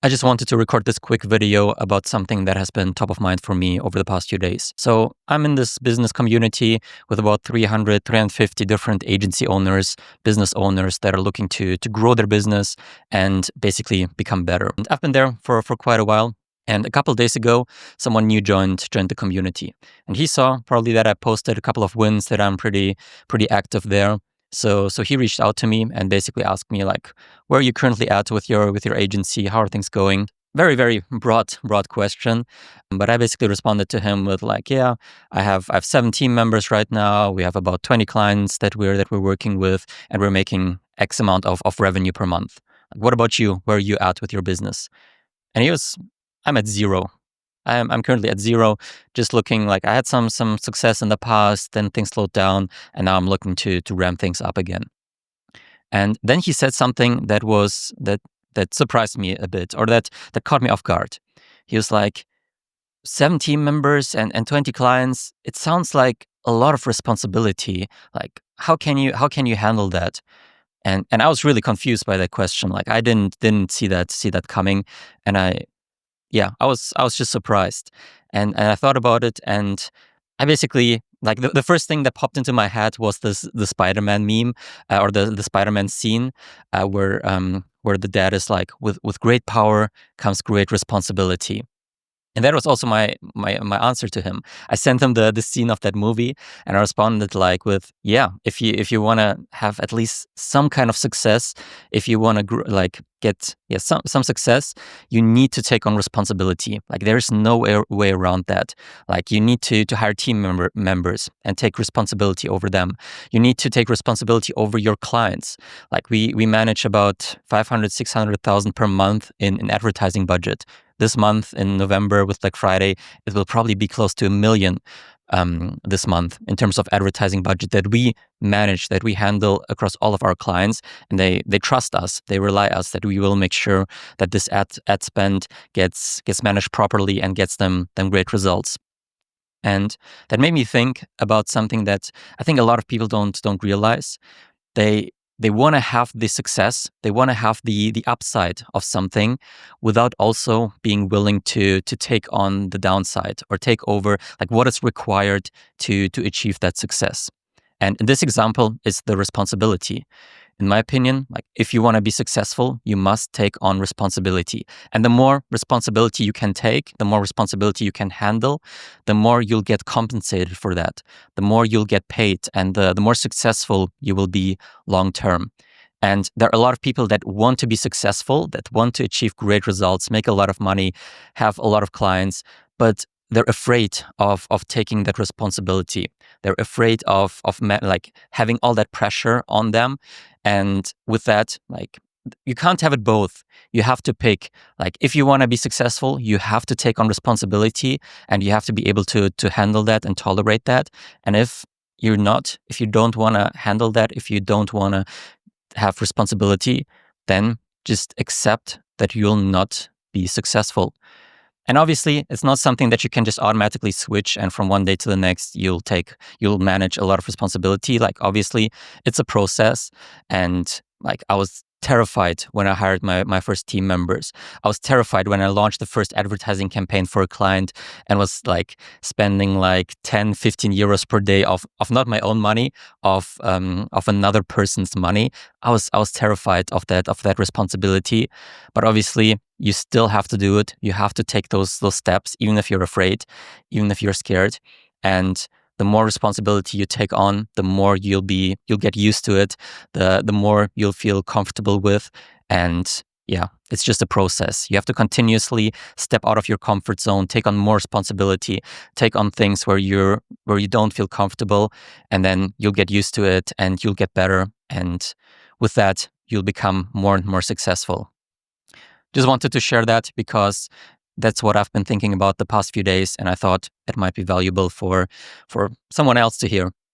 I just wanted to record this quick video about something that has been top of mind for me over the past few days. So I'm in this business community with about 300, 350 different agency owners, business owners that are looking to grow their business and basically become better. And I've been there for quite a while. And a couple of days ago, someone new joined the community. And he saw probably that I posted a couple of wins, that I'm pretty active there. So he reached out to me and basically asked me, like, where are you currently at with your agency? How are things going? Very broad question. But I basically responded to him with like, yeah, I have 7 team members right now. We have about 20 clients that we're working with, and we're making X amount of revenue per month. What about you? Where are you at with your business? And I'm at 0. I'm currently at 0, just looking like I had some success in the past, then things slowed down, and now I'm looking to ramp things up again. And then he said something that surprised me a bit, or that caught me off guard. He was like, 7 team members and 20 clients, it sounds like a lot of responsibility. Like, how can you handle that? And I was really confused by that question. Like, I didn't see that coming, and I was just surprised. And I thought about it, and I basically, like, the first thing that popped into my head was the Spider-Man meme, or the Spider-Man scene, where the dad is like, with great power comes great responsibility. And that was also my answer to him. I sent him the scene of that movie, and I responded like with, yeah, if you want to have at least some kind of success, if you want to get some success, you need to take on responsibility. Like, there's no way around that. Like, you need to hire team members and take responsibility over them. You need to take responsibility over your clients. Like, we manage about 500, 600,000 per month in advertising budget. This month in November with Black Friday, it will probably be close to 1 million this month in terms of advertising budget that we manage, that we handle across all of our clients. And they trust us, they rely us that we will make sure that this ad spend gets managed properly and gets them great results. And that made me think about something that I think a lot of people don't realize. They want to have the success, they want to have the upside of something without also being willing to take on the downside or take over like what is required to achieve that success. And in this example is the responsibility. In my opinion, like, if you want to be successful, you must take on responsibility. And the more responsibility you can take, the more responsibility you can handle, the more you'll get compensated for that, the more you'll get paid, and the more successful you will be long term. And there are a lot of people that want to be successful, that want to achieve great results, make a lot of money, have a lot of clients, but they're afraid of taking that responsibility. They're afraid of having all that pressure on them. And with that, like, you can't have it both. You have to pick. Like, if you want to be successful, you have to take on responsibility, and you have to be able to handle that and tolerate that. And if you don't want to handle that, if you don't want to have responsibility, then just accept that you'll not be successful. And obviously, it's not something that you can just automatically switch and from one day to the next you'll manage a lot of responsibility. Like, obviously, it's a process. And like, I was terrified when I hired my first team members. I was terrified when I launched the first advertising campaign for a client and was like spending like 10, 15 euros per day of not my own money, of another person's money. I was terrified of that responsibility. But obviously, you still have to do it. You have to take those steps, even if you're afraid, even if you're scared. And the more responsibility you take on, the more you'll get used to it, the more you'll feel comfortable with. And yeah, it's just a process. You have to continuously step out of your comfort zone, take on more responsibility, take on things where you don't feel comfortable, and then you'll get used to it and you'll get better. And with that, you'll become more and more successful. Just wanted to share that because that's what I've been thinking about the past few days, and I thought it might be valuable for someone else to hear.